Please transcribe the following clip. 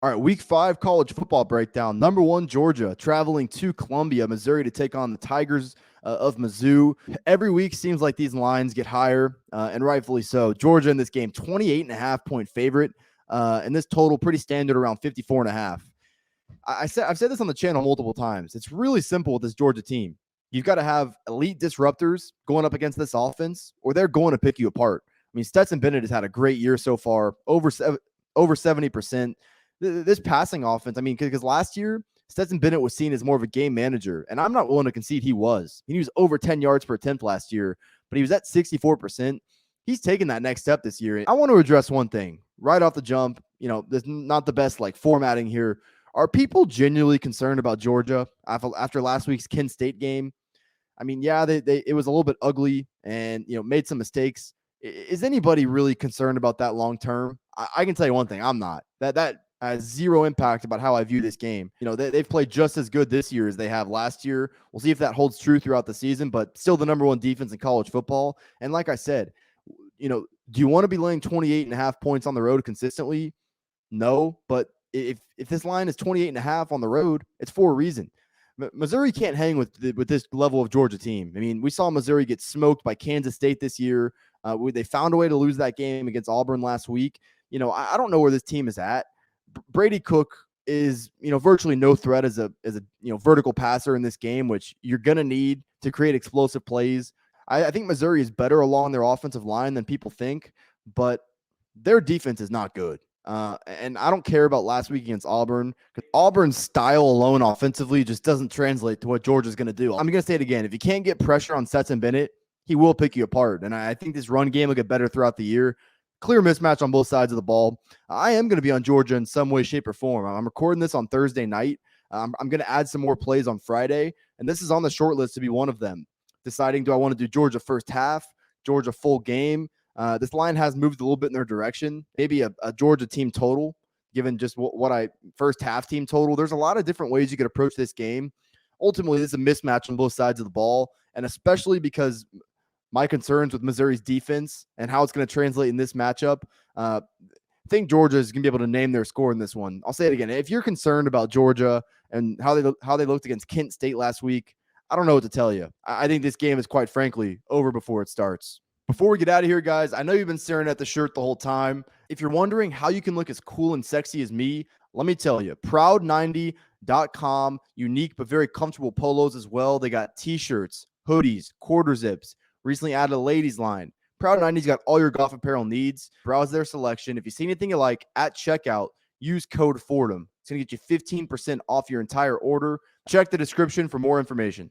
All right, week 5 college football breakdown. Number 1, Georgia, traveling to Columbia, Missouri to take on the Tigers of Mizzou. Every week seems like these lines get higher, and rightfully so. Georgia in this game, 28.5-point favorite, and this total pretty standard around 54.5. I've said this on the channel multiple times. It's really simple with this Georgia team. You've got to have elite disruptors going up against this offense, or they're going to pick you apart. I mean, Stetson Bennett has had a great year so far, over 70%. This passing offense, I mean, because last year Stetson Bennett was seen as more of a game manager, and I'm not willing to concede he was. He was over 10 yards per attempt last year, but he was at 64%. He's taken that next step this year. I want to address one thing right off the jump. There's not the best formatting here. Are people genuinely concerned about Georgia after last week's Kent State game? I mean, yeah, it was a little bit ugly and made some mistakes. Is anybody really concerned about that long term? I can tell you one thing: I'm not. That has zero impact about how I view this game. They've played just as good this year as they have last year. We'll see if that holds true throughout the season, but still the number 1 defense in college football. And like I said, do you want to be laying 28.5 points on the road consistently? No, but if this line is 28.5 on the road, it's for a reason. Missouri can't hang with this level of Georgia team. I mean, we saw Missouri get smoked by Kansas State this year. They found a way to lose that game against Auburn last week. I don't know where this team is at. Brady Cook is, virtually no threat as a vertical passer in this game, which you're going to need to create explosive plays. I think Missouri is better along their offensive line than people think, but their defense is not good. And I don't care about last week against Auburn, because Auburn's style alone offensively just doesn't translate to what Georgia's going to do. I'm going to say it again. If you can't get pressure on Stetson Bennett, he will pick you apart. And I think this run game will get better throughout the year. Clear mismatch on both sides of the ball. I am going to be on Georgia in some way, shape, or form. I'm recording this on Thursday night. I'm going to add some more plays on Friday, and this is on the short list to be one of them. Deciding, do I want to do Georgia first half, Georgia full game? This line has moved a little bit in their direction. Maybe a Georgia team total, given just what I first half team total. There's a lot of different ways you could approach this game. Ultimately, this is a mismatch on both sides of the ball, and especially because my concerns with Missouri's defense and how it's going to translate in this matchup. I think Georgia is going to be able to name their score in this one. I'll say it again. If you're concerned about Georgia and how they looked against Kent State last week, I don't know what to tell you. I think this game is, quite frankly, over before it starts. Before we get out of here, guys, I know you've been staring at the shirt the whole time. If you're wondering how you can look as cool and sexy as me, let me tell you, proud90.com, unique but very comfortable polos as well. They got t-shirts, hoodies, quarter zips, recently added a ladies line. Proud 90's got all your golf apparel needs. Browse their selection. If you see anything you like at checkout, use code Fordham. It's going to get you 15% off your entire order. Check the description for more information.